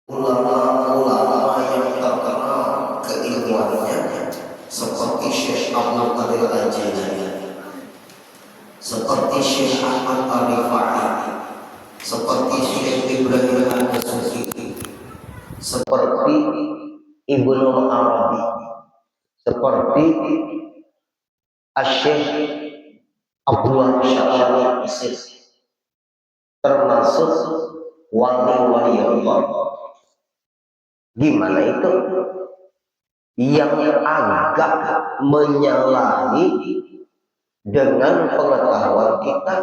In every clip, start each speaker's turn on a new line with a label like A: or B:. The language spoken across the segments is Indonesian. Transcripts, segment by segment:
A: ulama-ulama yang terkenal keilmuannya seperti Syekh Abdul Qadir Al-Jailani, seperti Syekh Ahmad Al-Rifai, seperti Syekh Ibrahim Al-Sufi, seperti Ibnu Arabi, seperti Syekh Abdullah Sya'rani Isir, termasuk wali-wali Allah. Gimana itu? Yang agak menyalahi dengan pengetahuan kita.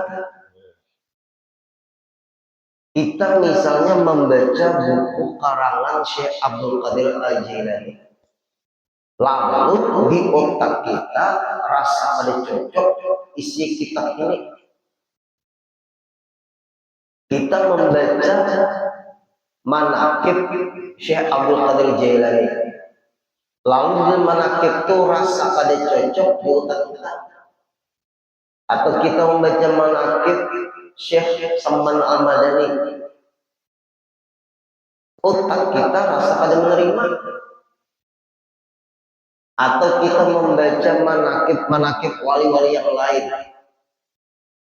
A: Kita misalnya membaca buku karangan Syekh Abdul Qadir Al-Jailani, lalu di otak kita rasa ada cocok isi kitab ini. Kita membaca manaqib Syekh Abdul Qadir Jailani, lalu di manaqib itu rasa pada cocok di otak kita. Atau kita membaca manaqib Syekh Salman Al-Madani, otak kita rasa pada menerima. Atau kita membaca manaqib wali-wali yang lain,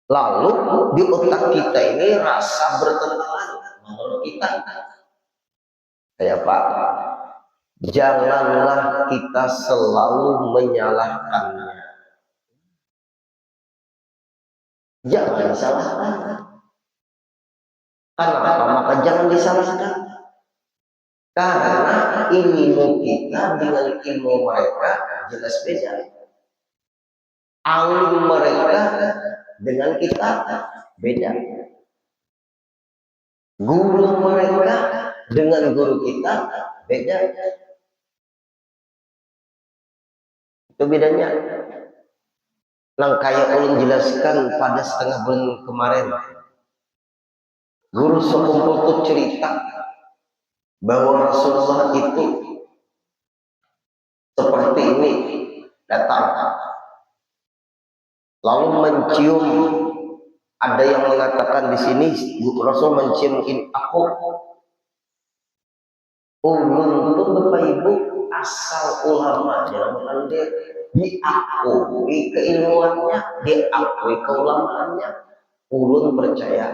A: lalu di otak kita ini rasa bertentangan menurut kita. Ya Pak, janganlah kita selalu menyalahkannya. Jangan disalahkan. Kenapa? Maka jangan disalahkan. Karena ilmu kita dengan ilmu mereka jelas beda. Alim mereka dengan kita beda. Guru mereka dengan guru kita beda. Itu bedanya. Nang kayak ulun jelaskan pada setengah bulan kemarin, guru sekumpul tuh cerita bahwa Rasulullah itu seperti ini datang, lalu mencium. Ada yang mengatakan di sini Rasul menciumin aku. Ulun itu Bapak Ibu asal ulama jangan mendir, diakui keilmuannya, diakui keulamaannya. Ulun percaya.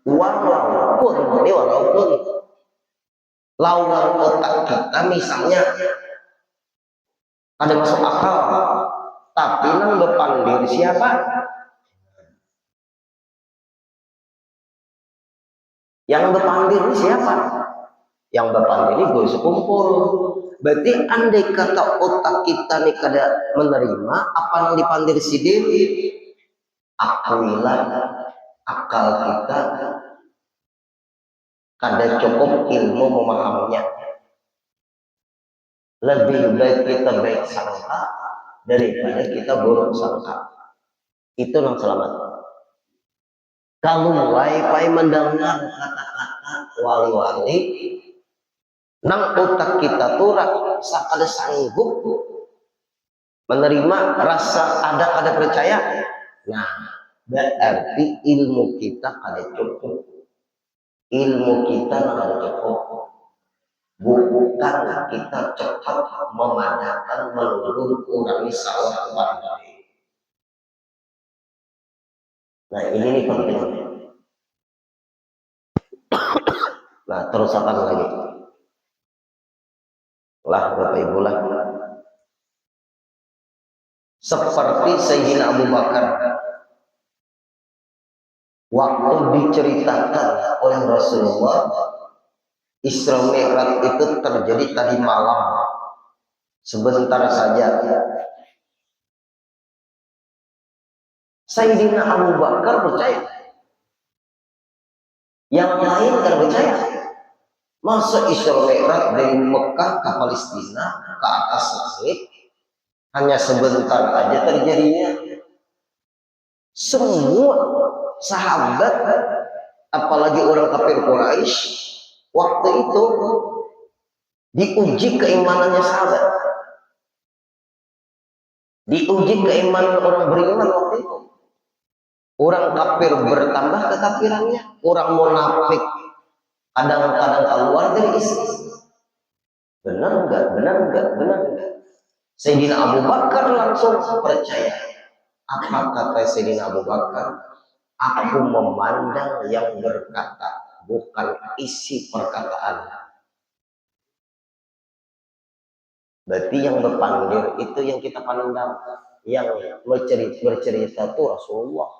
A: Walaupun lawan otak kita misalnya ada masuk akal, tapi nang bepandir siapa? Yang bepandir siapa? Yang bepandir ini gue sekumpul. Berarti andai kata otak kita nih kada menerima apa yang dipandir sidir, akuilah akal kita kada cukup ilmu memahaminya. Lebih baik kita baik sangka daripada kita buruk sangka. Itu yang selamat. Kalau mulai mendengar kata-kata wali-wali, nang otak kita tuh rasa kada sanggup menerima, rasa ada percaya. Nah, berarti ilmu kita kada cukup. Ilmu kita kada cukup. Bukan kita cepat memandangkan melulu kurangi salah kepada. Nah ini nih penting. Nah terus apa lagi? Lah Bapak Ibu lah. Seperti Sayyidina Abu Bakar, waktu diceritakan oleh Rasulullah, Isra Mi'raj itu terjadi tadi malam, sebentar saja. Sayyidina Abu Bakar percaya, yang lain tidak percaya. Masa Isra Mi'raj dari Mekah ke Palestina ke atas langit hanya sebentar aja terjadinya. Semua sahabat, apalagi orang kafir Quraisy, waktu itu diuji keimanannya sahabat, diuji keimanan orang beriman waktu itu. Orang kafir bertambah kekafirannya, orang munafik kadang-kadang keluar dari Islam. Benar enggak? Benar enggak? Benar enggak? Sayyidina Abu Bakar langsung percaya. Apa kata Sayyidina Abu Bakar? Aku memandang yang berkata, bukan isi perkataan. Berarti yang berpandir itu yang kita pandang. Yang bercerita itu Rasulullah.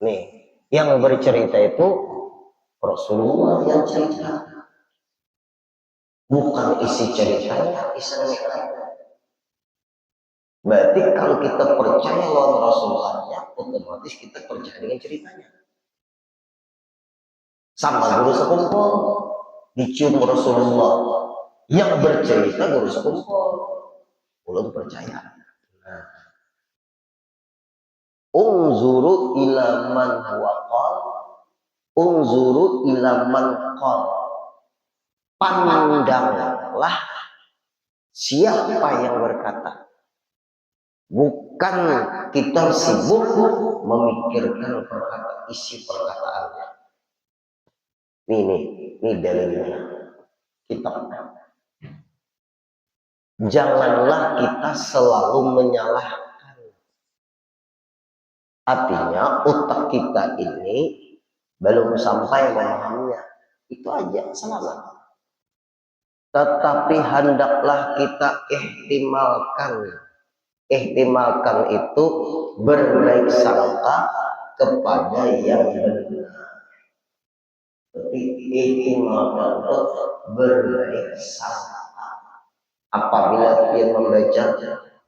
A: Nih, yang bercerita itu Rasulullah yang cerita. Bukan isi ceritanya, Isra Mi'raj. Berarti kalau kita percaya lawan Rasulullahnya, otomatis kita percaya dengan ceritanya. Sama guru sekumpul, dicium Rasulullah. Yang bercerita guru sekumpul, belum percaya. Nah. Unzuru ila man huwa qal, unzuru ila man qal. Pandanglah siapa yang berkata. Bukan kita sibuk memikirkan isi perkataannya. Ini dalilnya. Kita janganlah kita selalu menyalahkan. Artinya otak kita ini belum sampai memahaminya. Itu aja salah. Tetapi hendaklah kita ihtimalkan. Ihtimalkan itu berbaik sangka kepada yang benar. Tapi ihtimalkan itu berbaik sangka. Apabila dia membaca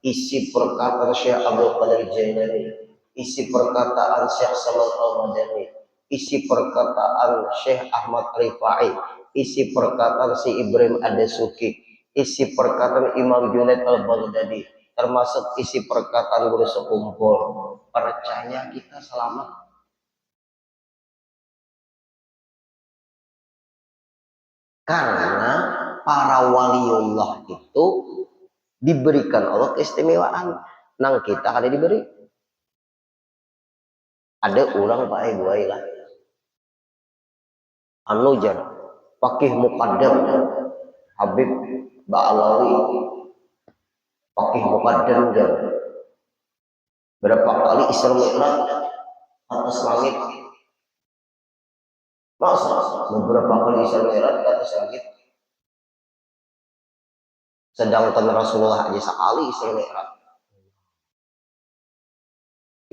A: isi perkataan Syekh Abdul Qadir Jailani, isi perkataan Syekh Saman Al-Madani, isi perkataan Syekh Ahmad Rifai, isi perkataan si Ibrahim Ad-Dasuki, isi perkataan Imam Junaid Al-Baghdadi, termasuk isi perkataan guru sekumpul, percaya kita selamat. Karena para waliullah itu diberikan Allah keistimewaan, nang kita ada diberi. Ada orang Pak Ibu lah, anu jar, Fakih Muqaddam, Habib Ba'alawi, Fakih Muqaddam jar. Berapa kali Isra Mi'raj atas langit? Masa beberapa kali Isra Mi'raj atas langit? Sedangkan Rasulullah aja sekali Isra Mi'raj.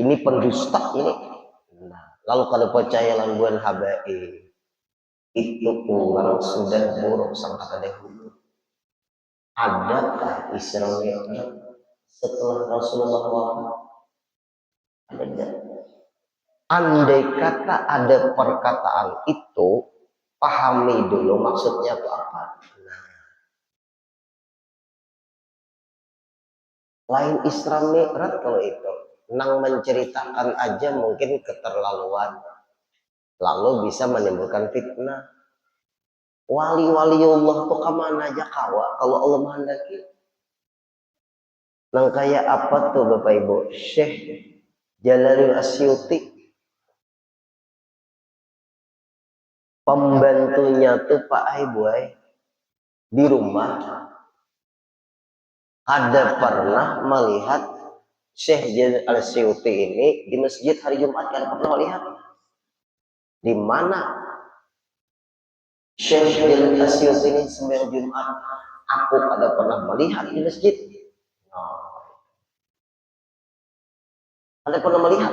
A: Ini pendusta ini. Nah, lalu kalau percaya lambuan habai itu orang sudah buruk sangka dahulu. Adakah Isra Mi'raj setelah Rasulullah wafat? Ada. Andai kata ada perkataan itu, pahami dulu maksudnya itu apa. Nah, lain Isra Mi'raj kalau itu, nang menceritakan aja mungkin keterlaluan, lalu bisa menimbulkan fitnah. Wali-waliullah tuh kemana aja kawa kalau Allah menghendaki. Nang kayak apa tuh Bapak Ibu? Syekh Jalaluddin Asyuti, pembantunya tuh Pak Aiboy di rumah ada pernah melihat Syekh Jalaluddin Asyuti ini di masjid hari Jumat, kan pernah melihat di mana Syekh Jalaluddin Asyuti ini sembahyang Jumat. Aku ada pernah melihat di masjid. Ada pernah melihat.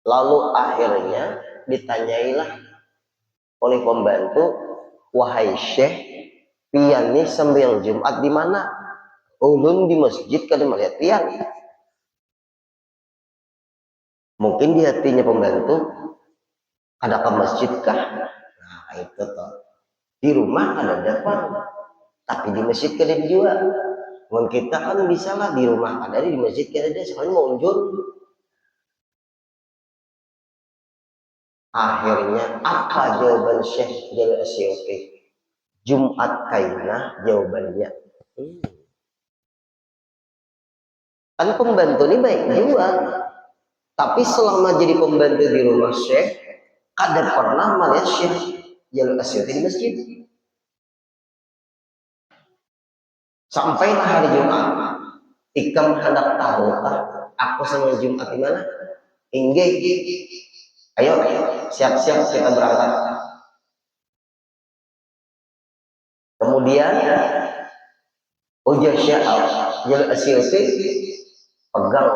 A: Lalu akhirnya ditanyailah oleh pembantu, wahai Syekh, pian nih sembahyang Jumat di mana? Ulun di masjid kada melihat pian. Mungkin di hatinya pembantu, ada ke masjid kah? Nah itu toh. Di rumah ada dapat, tapi di masjid kada dijual. Mungkin kita kan bisa lah di rumah ada, di masjid kada ada, soalnya mau unjur. Akhirnya apa jawaban Syekh Jalal Asyuti? Jumat kainah jawabannya. Kan pembantu ini baik juga, tapi selama jadi pembantu di rumah Syekh, kada pernah melihat Syekh Jalil Asyuti di masjid. Sampailah hari Jumat, ikam hendak tahukah aku sama Jumat di mana? Inggih, ayo siap-siap kita berangkat. Kemudian ujar Syekh Jalil Asyuti pegang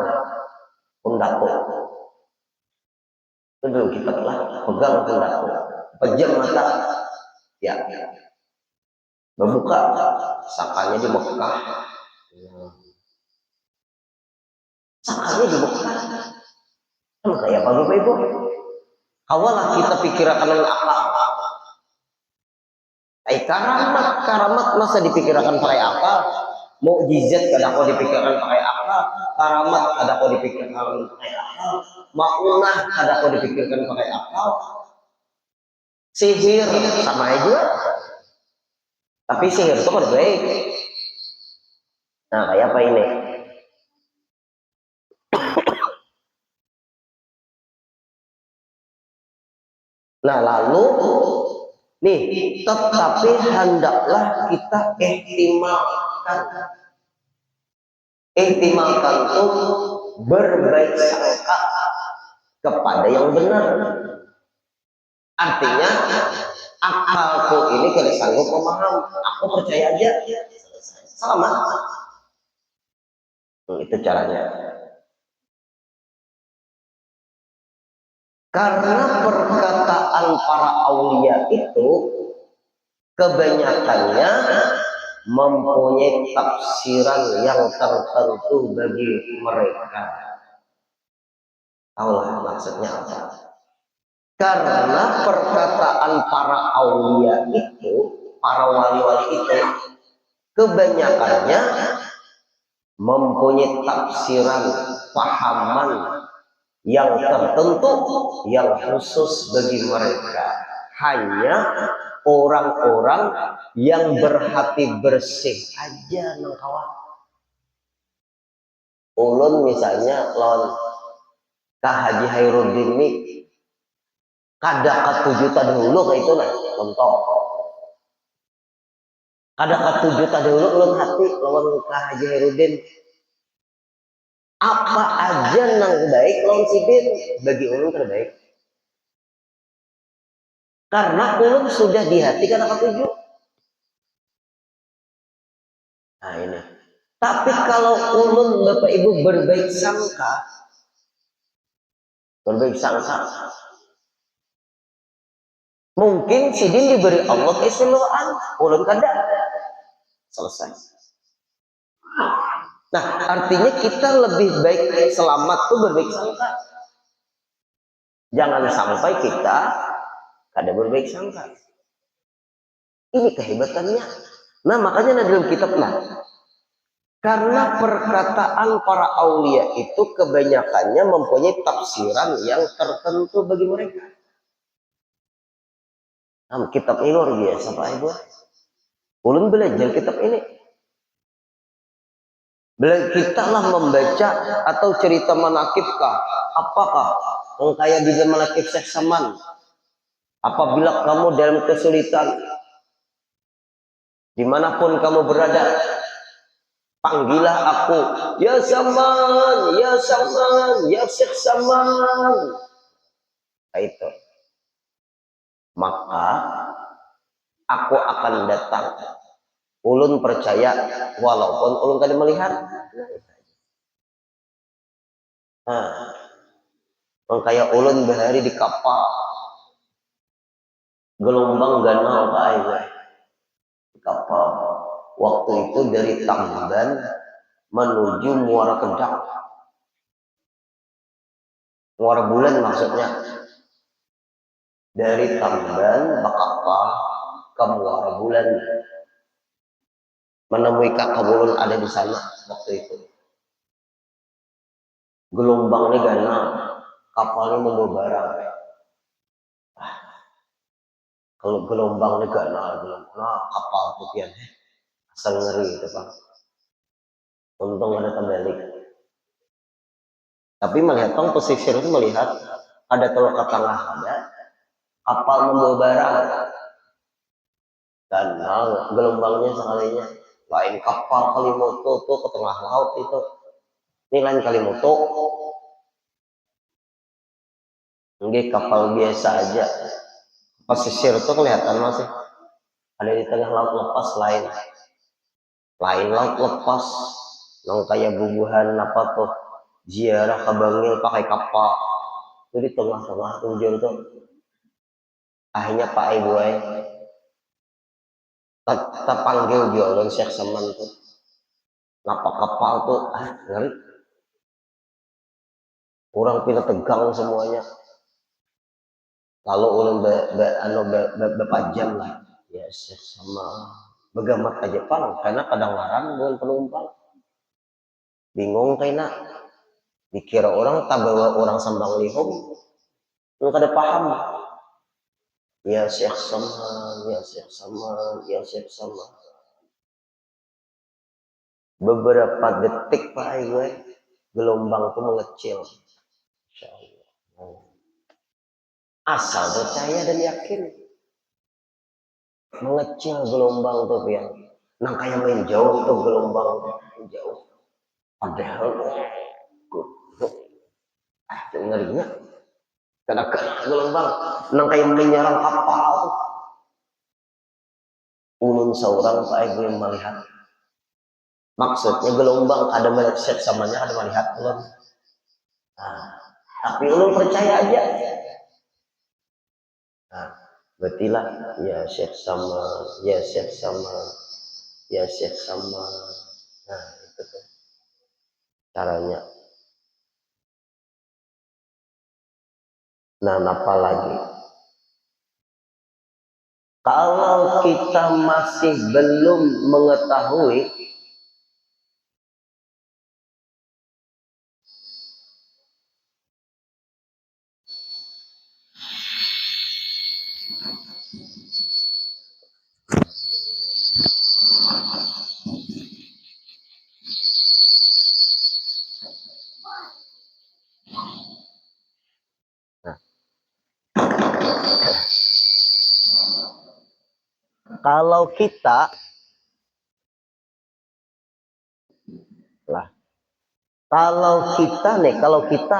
A: pundakku. Itu dulu kita telah pegang pundakku, pejam mata, ya, membuka sakanya di Mekah, sakanya di Mekah. Kayak apa Bapak Ibu? Awalah kita pikirkan akal. Karamat masa dipikirkan pakai akal? Mukjizat kada kau dipikirkan pakai akal, karamat kada kau dipikirkan pakai akal, maunah kada kau dipikirkan pakai akal, sihir sama aja. Tapi sihir itu kan baik. Nah, kayak apa ini? Nah, lalu nih, tetapi hendaklah kita ihtimalkan tuh berbaik sangka kepada yang benar. Artinya akalku ini kada sanggup memaham, aku percaya aja, selamat. Itu caranya. Karena perkataan para aulia itu kebanyakannya mempunyai tafsiran yang tertentu bagi mereka. Tahulah maksudnya apa? Karena perkataan para aulia itu, para wali-wali itu, kebanyakannya mempunyai tafsiran, pahaman yang tertentu, yang khusus bagi mereka. Hanya orang-orang yang berhati bersih aja nang kawan. Ulun misalnya lawan Kak Haji Hairudin ini kada katujuh dahulu kayak itu nah contoh. Kada katujuh dahulu ulun hati lawan Kak Haji Hairudin. Apa aja nang baik lawan sidin bagi ulun terbaik. Karena ulun sudah di hati kada katujuh. Nah ini. Tapi kalau ulun Bapak Ibu berbaik sangka, mungkin sidin diberi Allah keistimewaan, ulun kada. Selesai. Nah, artinya kita lebih baik selamat tuh berbaik sangka. Jangan sampai kita kada berbaik sangka. Ini kehebatannya. Nah, makanya dalam kitab karena perkataan para aulia itu kebanyakannya mempunyai tafsiran yang tertentu bagi mereka. Nah, kitab ini luar biasa Pak Ibu. Ulun belajar kitab ini. Kita lah membaca atau cerita manakibkah? Apakah kayak di manakib Syekh Saman? Apabila kamu dalam kesulitan, dimanapun kamu berada, panggillah aku, ya Saman, ya Saman, ya Syekh Saman. Nah, itu. Maka aku akan datang. Ulun percaya walaupun ulun kada melihat. Nah, kayak ulun berhari di kapal, gelombang ganal Pak Ibu. Di kapal. Waktu itu dari Tamban menuju Muara Kedang. Muara Bulan maksudnya. Dari Tamban bakal ke Muara Bulan. Menemui kakak ulun ada di sana waktu itu. Gelombangnya ganal, kapalnya membawa barang. Kalau gelombangnya ganal, kapal putihan, asal ngeri itu Pak. Untung ada terbalik. Tapi melihat pesisir itu melihat ada teluk ke tengah ada, kapal membawa barang dan gelombangnya sekalinya lain kapal Kalimoto tuh ke tengah laut itu, ini lain Kalimoto, ini kapal biasa aja. Pesisir tuh kelihatan masih ada di tengah laut lepas, lain laut lepas yang kayak bubuhan apa tuh ziarah ke Bangil pakai kapal itu di tengah-tengah ujur tuh. Akhirnya Pak Ibu terpanggil dia oleh Syekh Saman tuh, ngapa kapal tuh ngeri, orang pindah tegang semuanya. Lalu ulun bepajam lah ya Syekh sama begamat aja pan karena kadang larang dengan penumpang bingung kayaknya dikira orang tak bawa orang sambang lihum lu kada paham ya Syekh sama ya Syekh sama ya Syekh sama beberapa detik Pak gue gelombang itu mengecil. Insya Allah. Asal percaya dan yakin mengecil gelombang tuh yang nang kayak main jauh tuh gelombang jauh padahal ngerinya kadang-kadang gelombang nang kayak menyerang kapal tuh ulun seorang Pak Ibu yang melihat maksudnya gelombang ada melihat samanya ada melihat ulun nah, tapi ulun percaya aja nah betilah ya Syekh sama ya Syekh sama ya Syekh sama nah itu tuh caranya. Nah apa lagi kalau kita masih belum mengetahui nah, kalau kita lah kalau kita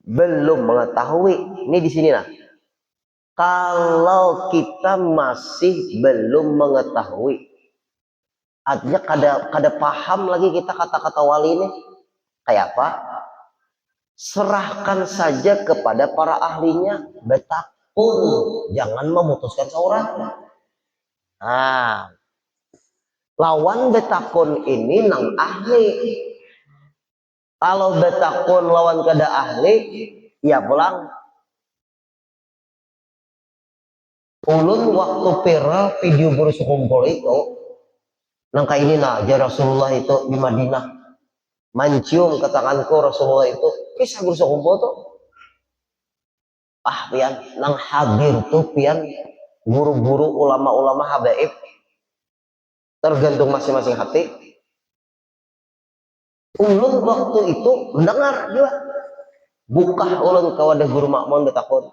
A: belum mengetahui ini di sini nah kalau kita masih belum mengetahui artinya kada paham lagi kita kata-kata wali ini kayak apa serahkan saja kepada para ahlinya betakun jangan memutuskan seorang nah lawan betakun ini nang ahli kalau betakun lawan kada ahli ya pulang ulun waktu viral video guru sekumpul itu nangka ini nah aja Rasulullah itu di Madinah mencium ke tanganku Rasulullah itu kisah guru sekumpul tuh pian nang hadir tuh pian guru-guru ulama-ulama habaib tergantung masing-masing hati ulun waktu itu mendengar juga buka ulun ke wadah guru makmun betakun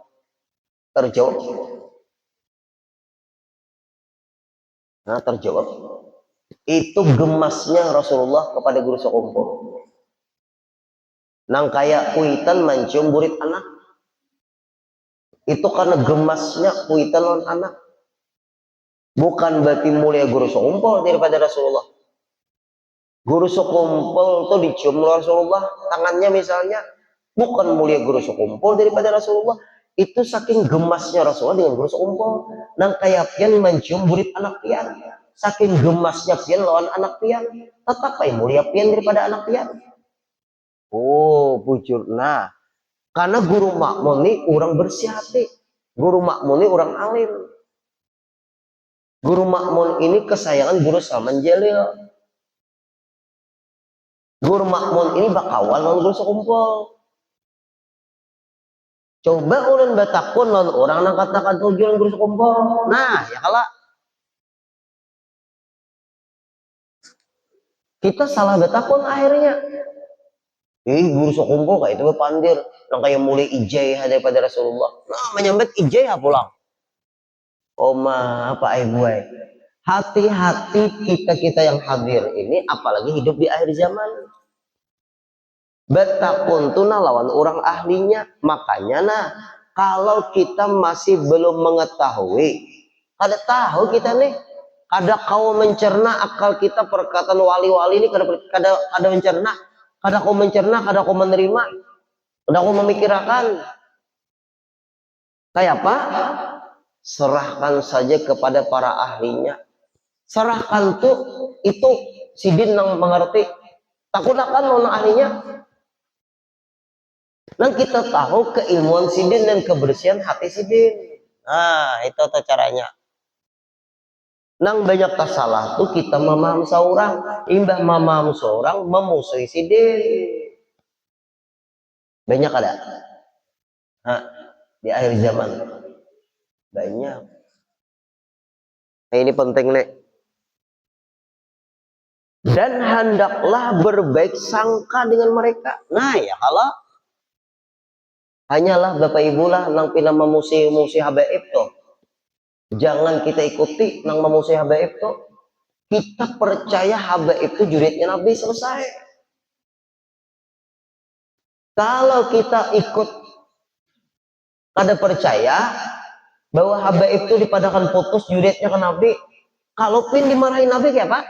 A: terjawab nah terjawab itu gemasnya Rasulullah kepada guru sekumpul nang kayak kuitan mencium burit anak itu karena gemasnya kuitan lawan anak bukan berarti mulia guru sekumpul daripada Rasulullah guru sekumpul tuh dicium Rasulullah tangannya misalnya bukan mulia guru sekumpul daripada Rasulullah itu saking gemasnya Rasulullah dengan guru sekumpul nang kayak pian mencium burit anak pian saking gemasnya pian lawan anak pian tetap ay mulia pian daripada anak pian oh bujur nah karena guru makmun ini orang bersih hati guru makmun ini orang alim guru makmun ini kesayangan guru Salman Jalil guru makmun ini bakawan lawan guru sekumpul coba ulun batakun lawan orang nang katakan tujuan guru sekumpul nah ya kalah kita salah batakun akhirnya Guru sekumpul kayak itu pandir, nang kayak mulai ijazah daripada Rasulullah. Nah, menyambet ijazah pulang. Oma apa ibu? Hati-hati kita yang hadir ini, apalagi hidup di akhir zaman. Betakuntuna lawan orang ahlinya. Makanya nah, kalau kita masih belum mengetahui, kada tahu kita nih, kada kau mencerna akal kita perkataan wali-wali ini, kada mencerna, kada kau mencerna, kada kau menerima, kada kau memikirkan. Kayak apa? Serahkan saja kepada para ahlinya. Serahkan tuh itu sidin yang mengerti. Takut akan nona ahlinya. Dan kita tahu keilmuan sidin dan kebersihan hati sidin. Nah, itu tuh caranya. Nang banyak salah tuh kita memaham seorang, imbah memaham seorang memusuhi sidin. Banyak ada. Nah, di akhir zaman banyak. Nah, ini penting nih. Dan hendaklah berbaik sangka dengan mereka. Nah, ya kalau hanyalah Bapak Ibu lah nang pila memusuhi habaib tuh. Jangan kita ikuti nang memusuhi habaib tuh. Kita percaya habaib itu juridnya Nabi, selesai. Kalau kita ikut kada percaya bahwa habaib itu dipadakan putus juridnya ke Nabi, kalau pin dimarahin Nabi kayak apa?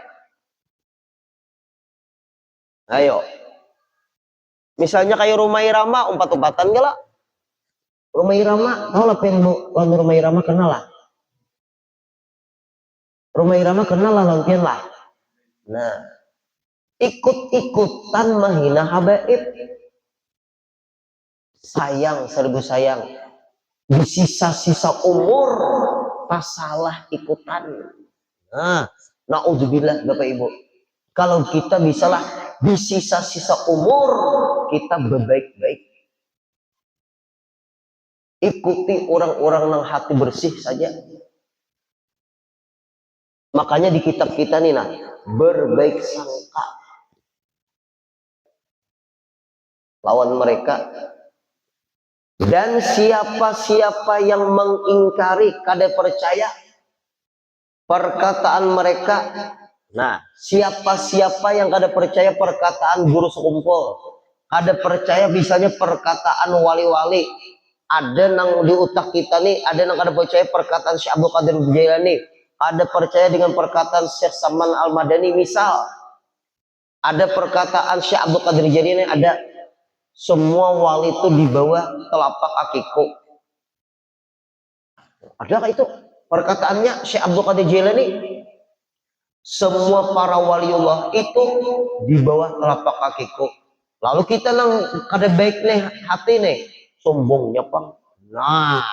A: Ayo. Misalnya kayak Rumah Irama umpat-umpatan gak lah? Rumah Irama, tahu lah pin Rumah Irama kenal lah. Rumah Irama kenal lah lantian lah. Nah, ikut-ikutan menghina habaib. Sayang, serbu sayang. Di sisa-sisa umur pasalah ikutan. Nah, naudzubillah Bapak Ibu. Kalau kita bisalah di sisa-sisa umur kita berbaik-baik. Ikuti orang-orang yang hati bersih saja. Makanya di kitab kita nih nah, berbaik sangka lawan mereka. Dan siapa-siapa yang mengingkari, kada percaya perkataan mereka. Nah, siapa-siapa yang kada percaya perkataan guru sekumpul, kada percaya misalnya perkataan wali-wali, ada nang di utak kita nih, ada nang kada percaya perkataan Syekh Abdul Qadir Jailani, ada percaya dengan perkataan Syekh Salman Al-Madani, misal ada perkataan Syekh Abdul Qadir Jailani, ada semua wali itu di bawah telapak kakiku. Adakah itu perkataannya Syekh Abdul Qadir Jailani? Semua para waliullah itu di bawah telapak kakiku. Lalu kita nang kada baik nih hati nih, sombongnya Pak. Nah,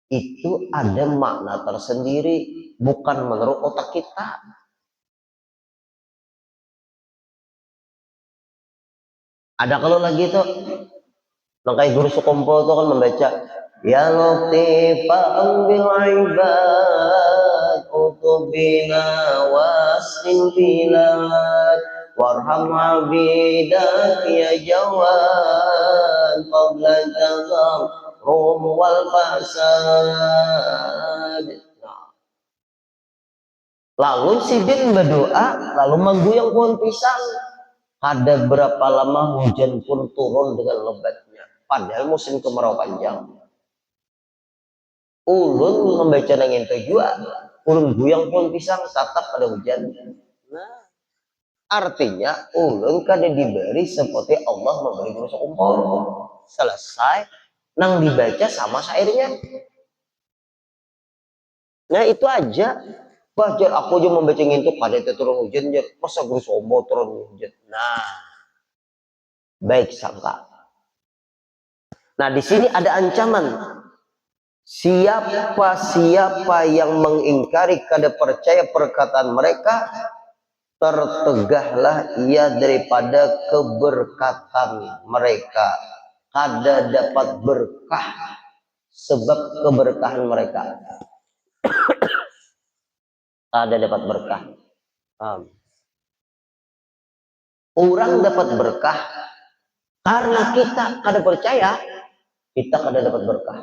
A: itu ada makna tersendiri, bukan menurut otak kita. Ada kalau lagi tuh, kayak guru sekumpul tuh kan membaca ya latifan bil ibad utubina wasin bilad warham abidak ya jawan qabla jazam rum wal fasad. Lalu sidin berdoa, lalu mengguyang pohon pisang. Ada berapa lama hujan pun turun dengan lebatnya. Padahal musim kemarau panjang. Ulun membaca nangin tujuan, ulun guyang pohon pisang tatap pada hujan. Nah, artinya ulun kada diberi seperti Allah memberi guru sekumpul. Selesai, nang dibaca sama syairnya. Nah itu aja. Bajar aku aja membaca ngintuk pada itu turun hujan, masa guru sekumpul turun hujan. Nah, baik sangka. Nah di sini ada ancaman. Siapa yang mengingkari kada percaya perkataan mereka, tertegahlah ia daripada keberkatan mereka. Kada dapat berkah sebab keberkahan mereka. Kada dapat berkah. Orang dapat berkah karena kita kada percaya, kita kada dapat berkah.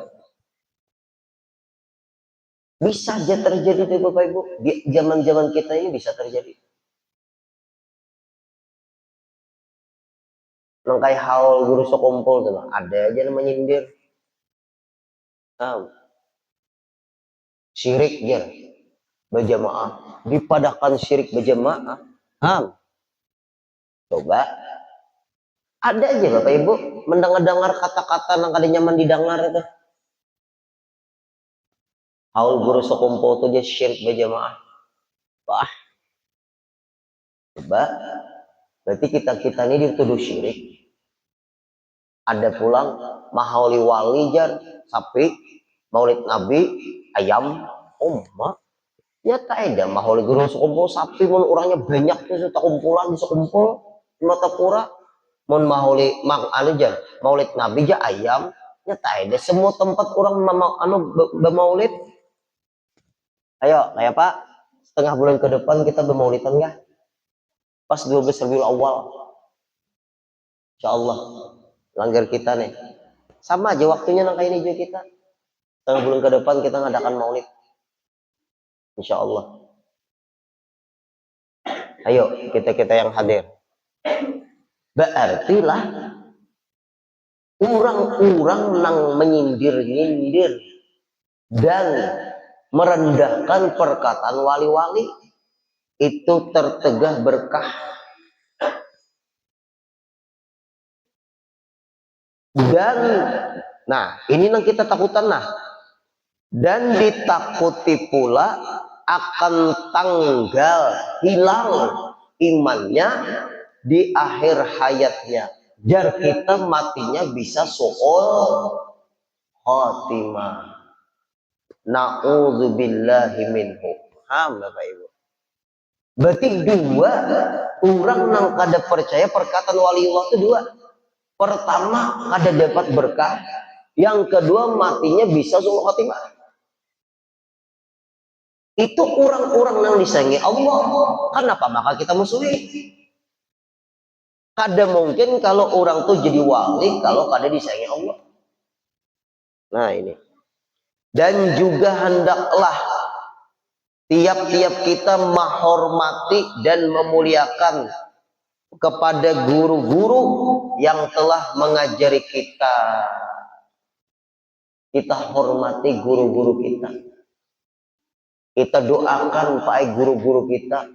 A: Bisa aja terjadi tuh Bapak Ibu. Di zaman-zaman kita ini bisa terjadi. Nangkai haul guru sekumpul tuh, ada aja namanya nyindir. Syirik ya, berjamaah. Dipadahkan syirik berjamaah. Coba. Ada aja Bapak Ibu mendengar-dengar kata-kata yang kada nyaman didengar itu. Haul guru sekumpul tuh dia syirik berjamaah. Wah. Coba. Berarti kita ini dituduh syirik. Ada pulang mahauli wali jar, sapi, maulid nabi, ayam, nyata ada mahauli guru sekumpul sapi, mun orangnya banyak tuh tak kumpulan di sekumpul di mata pura, mun mahauli anu jar, maulid nabi jar ayam, nyata ada semua tempat orang bermaulid. Ayo, kayak Pak, setengah bulan ke depan kita bermaulidan nggak? Pas 12 Rabiul Awal, insya Allah. Langgar kita nih sama aja waktunya nang kayak ini juga kita setengah bulan ke depan kita ngadakan maulid insya Allah. Ayo kita yang hadir, berarti lah orang-orang nang menyindir-nyindir dan merendahkan perkataan wali-wali itu tertegah berkah. Dan nah ini yang kita takutan nah, dan ditakuti pula akan tanggal hilang imannya di akhir hayatnya, jar kita matinya bisa su'ul khotimah, na'udzubillahi minhu. Bapak Ibu, berarti dua orang yang kada percaya perkataan waliullah itu dua. Pertama kada dapat berkah, yang kedua matinya bisa su'ul khotimah. Itu orang-orang yang disayangi Allah. Kenapa maka kita musuhi? Kada mungkin kalau orang tuh jadi wali kalau kada disayangi Allah. Nah ini. Dan juga hendaklah tiap-tiap kita menghormati dan memuliakan kepada guru-guru yang telah mengajari kita. Kita hormati guru-guru kita. Kita doakan pai guru-guru kita.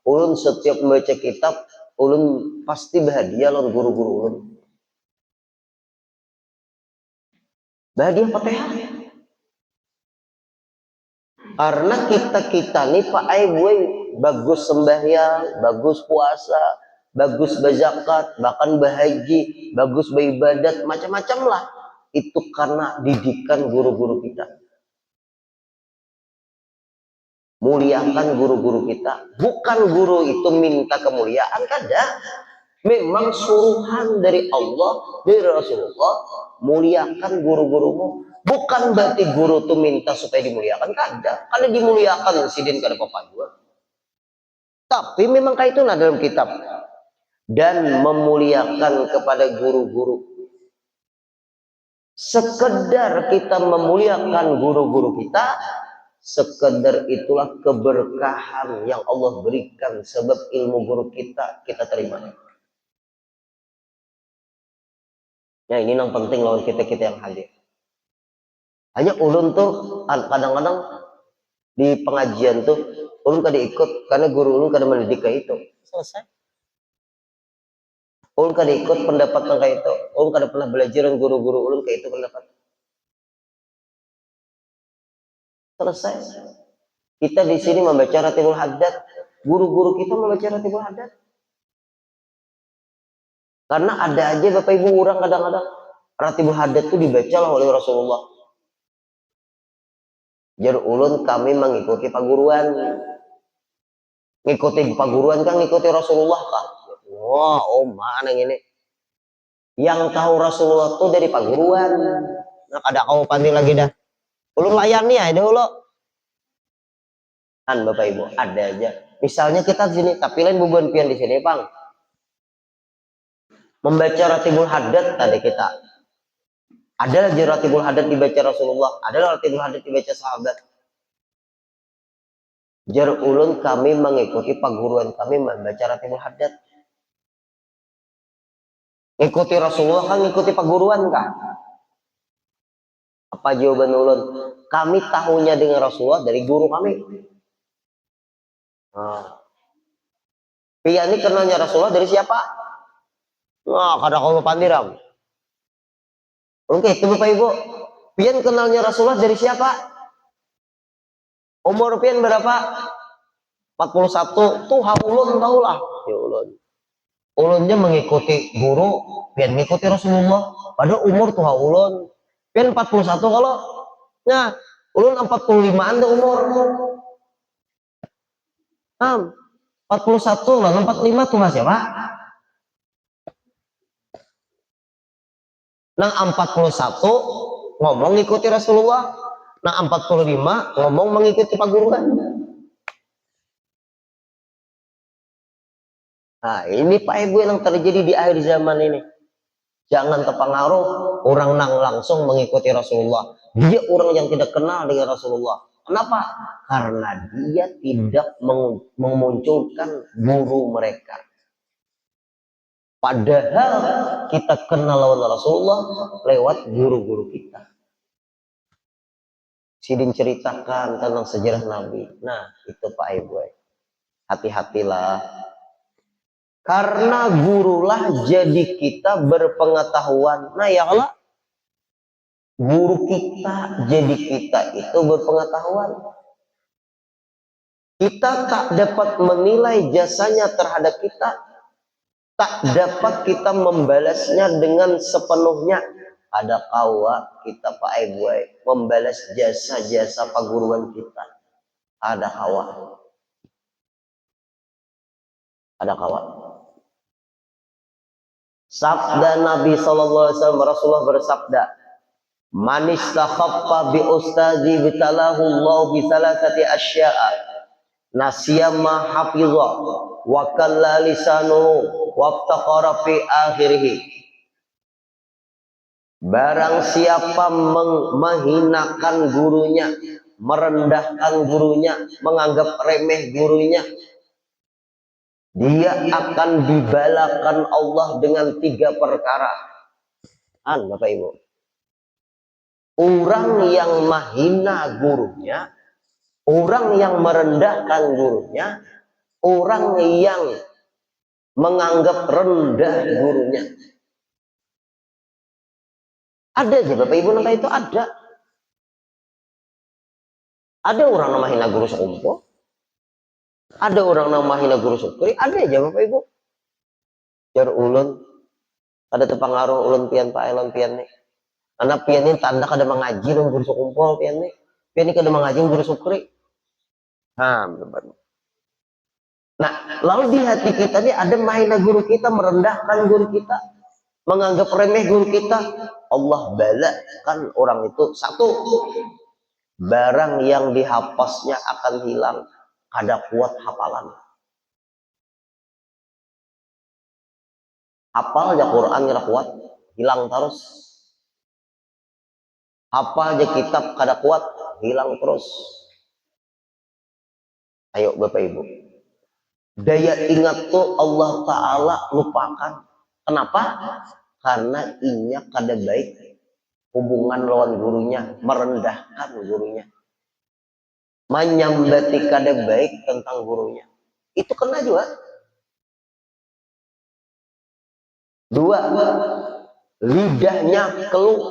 A: Ulun setiap membaca kitab, ulun pasti bahagia lawan guru-guru ulun. Bahagia Fatihah. Karena kita nih pai gue bagus sembahyang, bagus puasa, bagus berzakat, bahkan berhaji, bagus beribadat, macam-macam lah. Itu karena didikan guru-guru kita. Muliakan guru-guru kita. Bukan guru itu minta kemuliaan, kada. Memang suruhan dari Allah, dari Rasulullah, muliakan guru-gurumu. Bukan berarti guru itu minta supaya dimuliakan, kada. Kada dimuliakan sidin kada apa-apa juga. Tapi memang kayak itu nah dalam kitab. Dan memuliakan kepada guru-guru. Sekedar kita memuliakan guru-guru kita, sekedar itulah keberkahan yang Allah berikan sebab ilmu guru kita terima. Ya ini yang penting lawan kita yang hadir. Hanya ulun tuh kadang-kadang di pengajian tuh ulun kada ikut karena guru ulun kada mendidik kayak itu. Selesai. Ulun kada ikut pendapat yang kayak itu. Ulun kada pernah belajar dengan guru-guru ulun kayak itu pendapat. Selesai. Kita di sini membaca Ratibul Haddad, guru-guru kita membaca Ratibul Haddad. Karena ada aja Bapak Ibu orang kadang-kadang Ratibul Haddad itu dibaca lah oleh Rasulullah. Jadi ulun kami mengikuti paguruan. Ngikuti paguruan kan ngikuti Rasulullah kah? Wah, mana yang ini? Yang tahu Rasulullah tuh dari paguruan. Nah, kada kau panti lagi dah. Ulun layani ya dulu. Kan Bapak Ibu ada aja. Misalnya kita di sini, tapi lain bubuan pian di sini, Bang. Membaca Ratibul Haddad tadi kita. Ada lagi Ratibul Haddad dibaca Rasulullah, ada Ratibul Haddad dibaca sahabat. Jar ulun kami mengikuti paguruan kami membaca Ratibul Haddad. Ngikuti Rasulullah kan ngikuti paguruan kah? Apa jawaban ulun? Kami tahunya dengan Rasulullah dari guru kami. Nah. Pian ini kenalnya Rasulullah dari siapa? Wah, kada kau pandiram. Oke, itu Bapak Ibu. Pian kenalnya Rasulullah dari siapa? Umur pian berapa? 41. Tuh ulun tahulah. Ya ulun. Ulunnya mengikuti guru, pian mengikuti Rasulullah. Pada umur tuh ulun. Pian 41 kalau nah, ulun 45-an tuh umur. 41 lah, 45 tuh Mas ya, Pak? Nang 41 ngomong ngikuti Rasulullah, nang 45 ngomong mengikuti paguruan. Nah, ini Pak Ibu yang terjadi di akhir zaman ini. Jangan terpengaruh orang nang langsung mengikuti Rasulullah. Dia orang yang tidak kenal dengan Rasulullah. Kenapa? Karena dia tidak memunculkan guru mereka. Padahal kita kenal lawan Rasulullah lewat guru-guru kita. Sidin ceritakan tentang sejarah Nabi. Nah, itu Pak Ibu. Hati-hatilah. Karena gurulah jadi kita berpengetahuan. Nah ya Allah, guru kita jadi kita itu berpengetahuan. Kita tak dapat menilai jasanya terhadap kita. Tak dapat kita membalasnya dengan sepenuhnya. Ada kawa kita Pak Ibu membalas jasa-jasa paguruan kita. Ada kawa. Ada kawa. Sabda Nabi SAW, Rasulullah bersabda, "Man istakhaffa bi ustazi bitalahu Allah bi salasati asya'a. Nasiya ma hafizah wa kalla lisanuhu wa iftaqara fi akhirih." Barang siapa menghinakan gurunya, merendahkan gurunya, menganggap remeh gurunya, dia akan dibalakan Allah dengan 3 perkara. Bapak Ibu. Orang yang menghina gurunya, orang yang merendahkan gurunya, orang yang menganggap rendah gurunya. Ada aja Bapak Ibu namanya itu ada. Ada orang yang menghina guru seumpo. Ada orang yang menghina guru sukri. Ada aja Bapak Ibu. Jar ulun ada terpengaruh ulun pian Pak Elon pian nih. Karena pian ini tanda kada mengaji dan guru sekumpul pian nih. Pian ini kada mengaji guru sukri. Nah, lalu di hati kita nih ada menghina guru kita, merendahkan guru kita, menganggap remeh guru kita. Allah balakan orang itu. 1, barang yang dihapasnya akan hilang. Kada kuat hafalan. Hafal aja Quran kada kuat, hilang terus. Hafal aja kitab kada kuat, hilang terus. Ayo Bapak Ibu. Daya ingat tuh Allah Ta'ala lupakan. Kenapa? Karena inya kada baik hubungan lawan gurunya, merendahkan gurunya, menyambati kada baik tentang gurunya. Itu kena juga. 2, lidahnya keluh,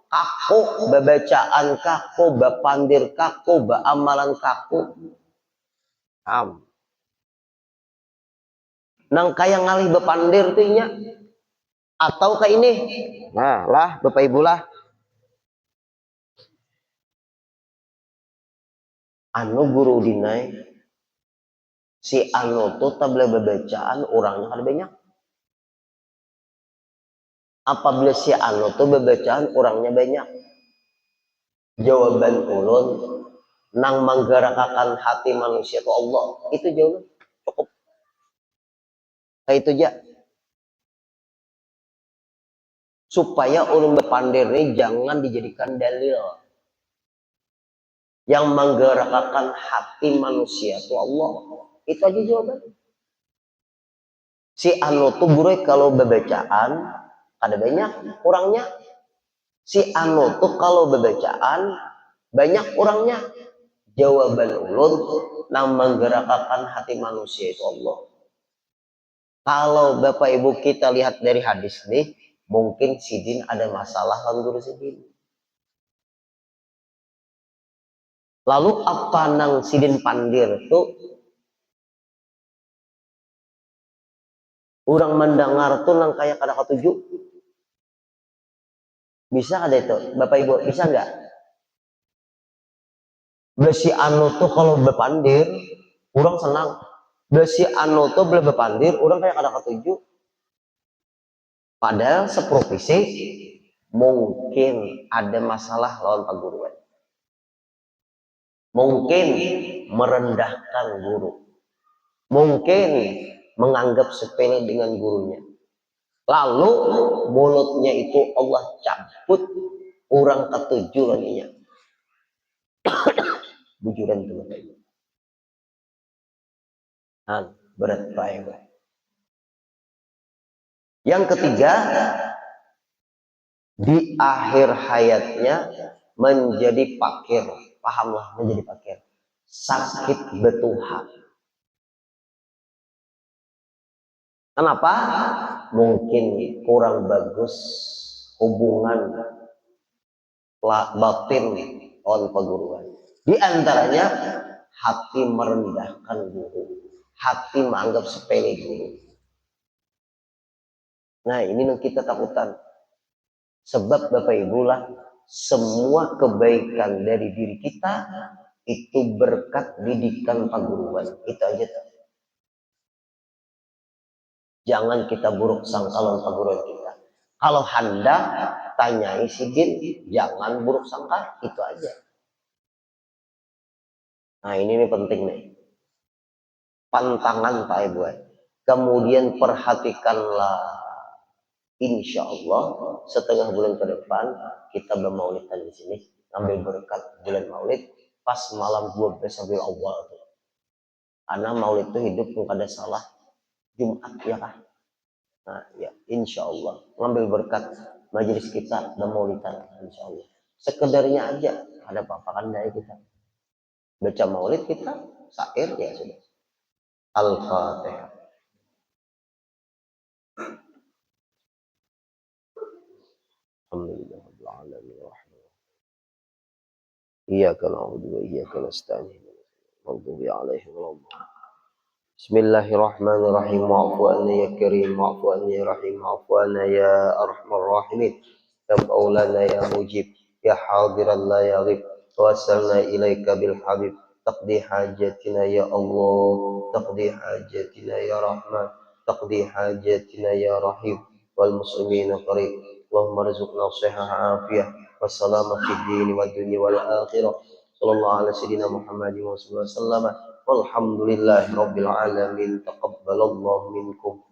A: kaku, babacaan kaku, bapandir kaku, amalan kaku. Nang kaya ngalih bapandir tuh inya. Atau kayak ini. Nah lah Bapak Ibu lah. Anu guru dinai. Si anu tuh tabla babacaan orangnya kada banyak. Apabila si anu tuh babacaan orangnya banyak. Jawaban ulun nang menggerakkan hati manusia ke Allah. Itu jawaban cukup. Kayak itu aja. supaya ulun bepandir ini jangan dijadikan dalil yang menggerakkan hati manusia itu Allah. Itu aja jawabannya. Si anu tuh guru kalau bebacaan ada banyak kurangnya. Si anu tuh kalau bebacaan banyak kurangnya. Jawaban ulun yang menggerakkan hati manusia itu Allah. Kalau Bapak Ibu kita lihat dari hadis nih, mungkin Sidin ada masalah lalu guru Sidin. Lalu apa nang Sidin pandir tuh? Orang mendengar tuh nang kayak kada ketujuh. Bisa ada itu, Bapak Ibu bisa nggak? Besi anu tuh kalau bepandir, orang senang. Besi anu tuh boleh bepandir, orang kayak kada ketujuh. Padahal seprovisi mungkin ada masalah lawan paguruan. Mungkin merendahkan guru. Mungkin menganggap sepele dengan gurunya. Lalu mulutnya itu Allah cabut orang ketujuh lagi. Bujuran teman-teman. Berat baik. Yang ketiga, di akhir hayatnya menjadi fakir. Pahamlah, menjadi fakir. Sakit betuhan. Kenapa? Mungkin kurang bagus hubungan batin on perguruan. Di antaranya hati merendahkan guru, hati menganggap sepele guru. Nah ini yang kita takutan. Sebab Bapak Ibu lah, semua kebaikan dari diri kita itu berkat didikan perguruan. Itu aja. Jangan kita buruk sangka lawan perguruan kita. Kalau hendak tanyai Sidin, jangan buruk sangka, itu aja. Nah ini penting nih. Pantangan Pak Ibu. Kemudian perhatikanlah, insya Allah setengah bulan ke depan kita bermaulidan di sini, ambil berkat bulan Maulid pas malam 12 Rabiul Awal. Karena Maulid itu hidup nggak ada salah Jumat ya kan. Nah ya insya Allah ngambil berkat majelis kita bermaulidan insya Allah. Sekedarnya aja ada apa-apa kan dari kita baca Maulid kita syair ya sudah. Al-Fatihah. Alhamdulillah rabbil alamin arrahmanir rahim. Iyyaka na'budu wa iyyaka nasta'in. Maghdubi 'alaihim waladdallin. Bismillahirrahmanirrahim. Wa'fu anna ya karim, wa'fu anna ya rahim, wa'fu anna ya arhamar rahimin. Ya maulana ya mujib, ya hadiran la yaghib. Wasalna ilaika bil habib. Taqdi hajatina ya Allah, taqdi hajatina ya Rahman, taqdi hajatina ya Rahim. Wal muslimina qarib. Allahumma rizqna sihah afiyah wassalamah fid din wad dunya wal akhirah. Sallallahu ala sayyidina Muhammadin wa sallam. Walhamdulillahi rabbil alamin. Taqabbalallahu minkum